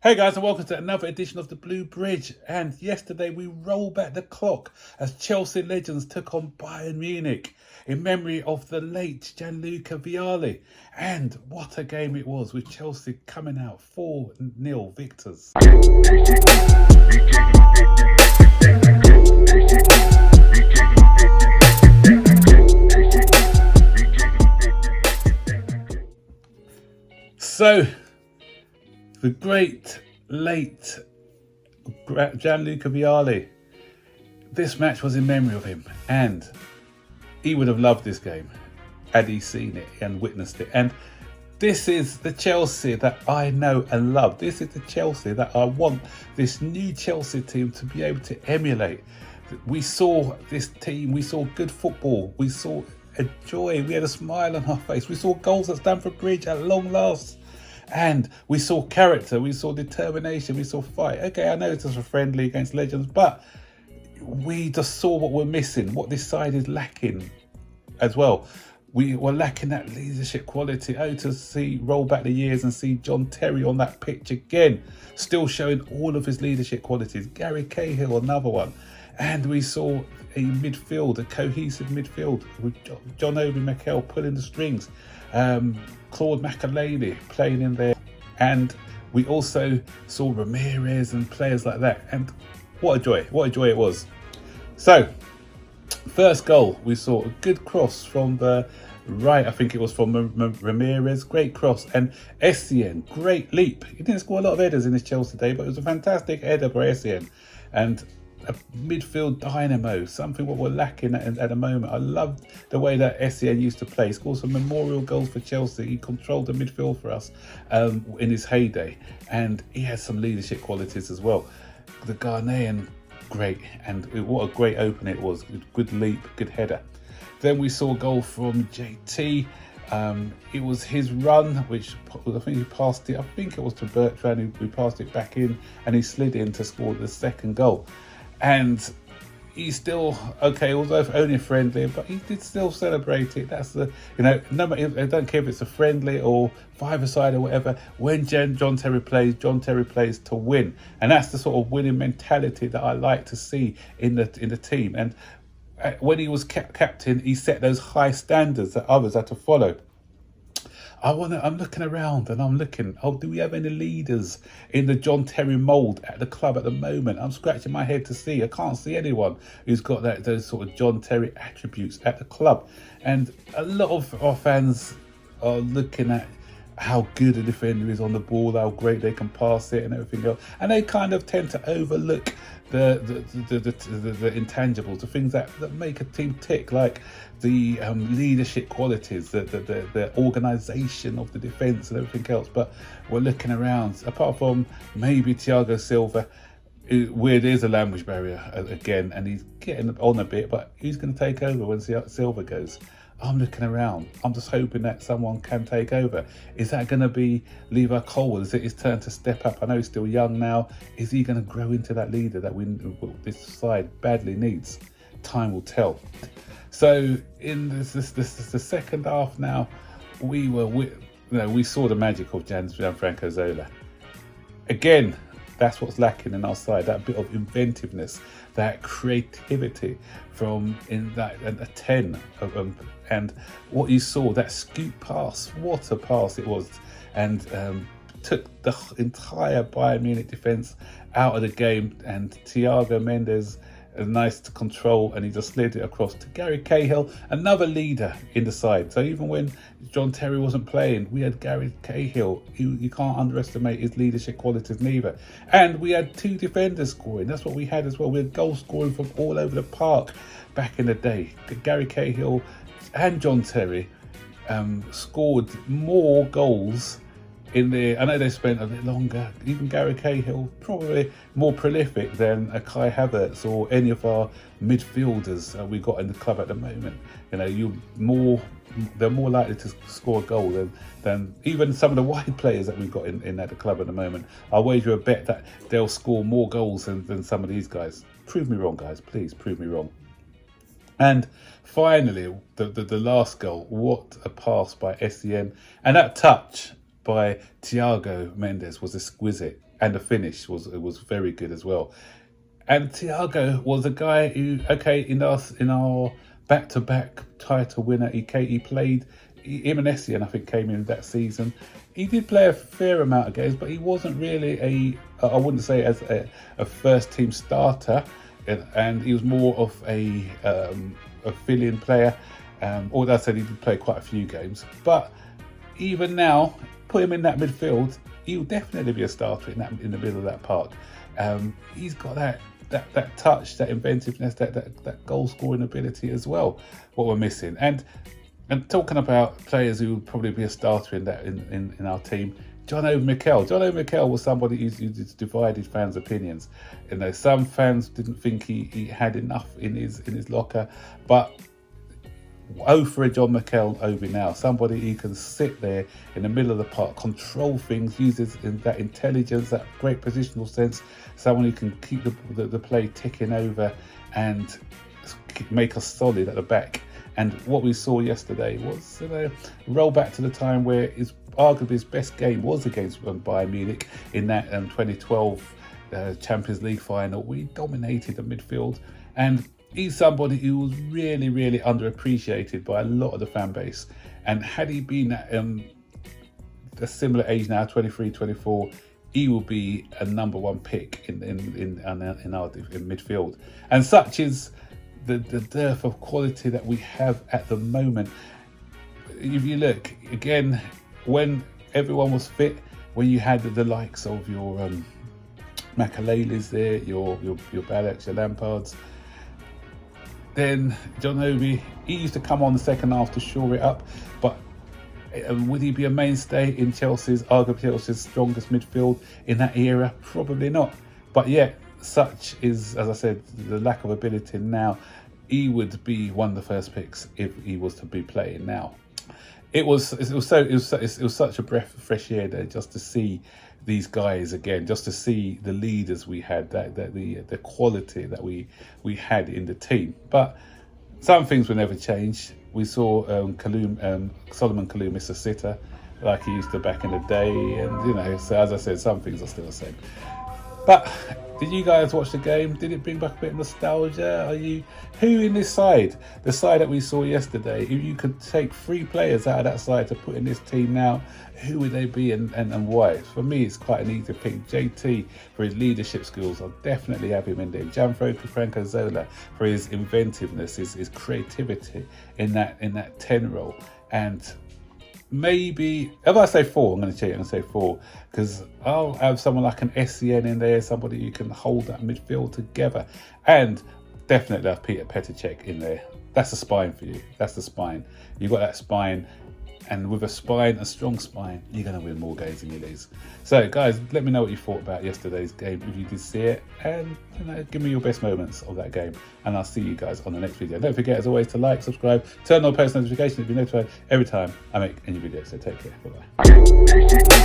Hey guys, and welcome to another edition of the Blue Bridge. And yesterday we rolled back the clock as Chelsea legends took on Bayern Munich in memory of the late Gianluca Vialli. And what a game it was, with Chelsea coming out 4-0 victors. So, the great late Gianluca Vialli. This match was in memory of him, and he would have loved this game had he seen it and witnessed it. And this is the Chelsea that I know and love. This is the Chelsea that I want this new Chelsea team to be able to emulate. We saw this team, we saw good football, we saw a joy, we had a smile on our face, we saw goals at Stamford Bridge at long last. And we saw character, we saw determination, we saw fight. Okay, I know it's just a friendly against legends, but we just saw what we're missing, what this side is lacking as well. We were lacking that leadership quality. Oh, to see, roll back the years and see John Terry on that pitch again, still showing all of his leadership qualities. Gary Cahill, another one. And we saw a midfield, a cohesive midfield, with John Obi Mikel pulling the strings. Claude Makelele playing in there, and we also saw Ramirez and players like that, and what a joy it was. So, first goal, we saw a good cross from the right, I think it was from Ramirez, great cross, and Essien, great leap. He didn't score a lot of headers in his Chelsea day, but it was a fantastic header for Essien, and a midfield dynamo, something what we're lacking at the moment. I loved the way that Essien used to play. He scored some memorial goals for Chelsea. He controlled the midfield for us in his heyday, and he has some leadership qualities as well. The Ghanaian, great, and what a great open it was. Good leap, good header. Then we saw a goal from JT. It was his run, which I think he passed it. I think it was to Bertrand, who passed it back in, and he slid in to score the second goal. And he's still, okay, although only friendly, but he did still celebrate it. That's the, no matter, I don't care if it's a friendly or five-a-side or whatever. When John Terry plays to win. And that's the sort of winning mentality that I like to see in the team. And when he was captain, he set those high standards that others had to follow. I'm looking around and I'm looking, do we have any leaders in the John Terry mould at the club at the moment? I'm scratching my head to see. I can't see anyone who's got those sort of John Terry attributes at the club. And a lot of our fans are looking at how good a defender is on the ball, how great they can pass it and everything else. And they kind of tend to overlook the intangibles, the things that make a team tick, like the leadership qualities, the organisation of the defence and everything else. But we're looking around, apart from maybe Thiago Silva, where there's a language barrier again, and he's getting on a bit, but who's going to take over when Silva goes? I'm looking around. I'm just hoping that someone can take over. Is that going to be Levi Colwill? Is it his turn to step up? I know he's still young now. Is he going to grow into that leader that this side badly needs? Time will tell. So in the second half now, we saw the magic of Gianfranco Zola. Again, that's what's lacking in our side, that bit of inventiveness, that creativity from a 10 and what you saw, that scoop pass, what a pass it was, and took the entire Bayern Munich defence out of the game, and Thiago Mendes, nice to control, and he just slid it across to Gary Cahill, another leader in the side. So even when John Terry wasn't playing, we had Gary Cahill. You can't underestimate his leadership qualities neither. And we had two defenders scoring. That's what we had as well. We had goals scoring from all over the park back in the day. Gary Cahill and John Terry scored more goals in there. I know they spent a bit longer. Even Gary Cahill, probably more prolific than a Kai Havertz or any of our midfielders we got in the club at the moment. They're more likely to score a goal than even some of the wide players that we've got in at the club at the moment. I'll wager a bet that they'll score more goals than some of these guys. Prove me wrong, guys. Please prove me wrong. And finally, the last goal. What a pass by Essien. And that touch by Thiago Mendes was exquisite, and the finish was very good as well. And Thiago was a guy who, okay, in our back-to-back title winner, he played. Him and Essien, I think, came in that season. He did play a fair amount of games, but he wasn't really I wouldn't say as a first-team starter, and he was more of a fill-in player. Although I said he did play quite a few games, but even now, put him in that midfield, he'll definitely be a starter in the middle of that park. He's got that touch, that inventiveness, that goal scoring ability as well. What we're missing, and talking about players who would probably be a starter in our team, John Obi Mikel. John Obi Mikel was somebody who divided fans' opinions. You know, some fans didn't think he had enough in his locker, but for a John Mikel Obi now, somebody who can sit there in the middle of the park, control things, uses that intelligence, that great positional sense, someone who can keep the play ticking over and make us solid at the back. And what we saw yesterday was roll back to the time where arguably his best game was against Bayern Munich in that 2012 Champions League final. We dominated the midfield, and he's somebody who was really, really underappreciated by a lot of the fan base. And had he been at a similar age now, 23, 24, he will be a number one pick in midfield. And such is the dearth of quality that we have at the moment. If you look again, when everyone was fit, when you had the likes of your Makaleles there, your Ballacks, your Lampards, then John Obi, he used to come on the second half to shore it up. But would he be a mainstay in arguably Chelsea's strongest midfield in that era? Probably not. But yet, such is, as I said, the lack of ability now. He would be one of the first picks if he was to be playing now. It was such a breath of fresh air there, just to see these guys again, just to see the leaders we had, the quality that we had in the team. But some things will never change. We saw Solomon Kalou miss a sitter like he used to back in the day, and so as I said, some things are still the same. But did you guys watch the game? Did it bring back a bit of nostalgia? Who in this side, the side that we saw yesterday, if you could take 3 players out of that side to put in this team now, who would they be and why? For me, it's quite an easy pick. JT for his leadership skills, I'll definitely have him in there. Gianfranco Zola for his inventiveness, his creativity in that 10 role. And maybe, if I say 4, I'm going to cheat and say 4, because I'll have someone like an Essien in there, somebody who can hold that midfield together, and definitely have Peter Petacek in there. That's the spine for you. That's the spine. You've got that spine, and with a strong spine, you're going to win more games than you lose. So, guys, let me know what you thought about yesterday's game, if you did see it, and give me your best moments of that game, and I'll see you guys on the next video. Don't forget, as always, to like, subscribe, turn on post notifications to be notified every time I make a new video. So take care. Bye-bye.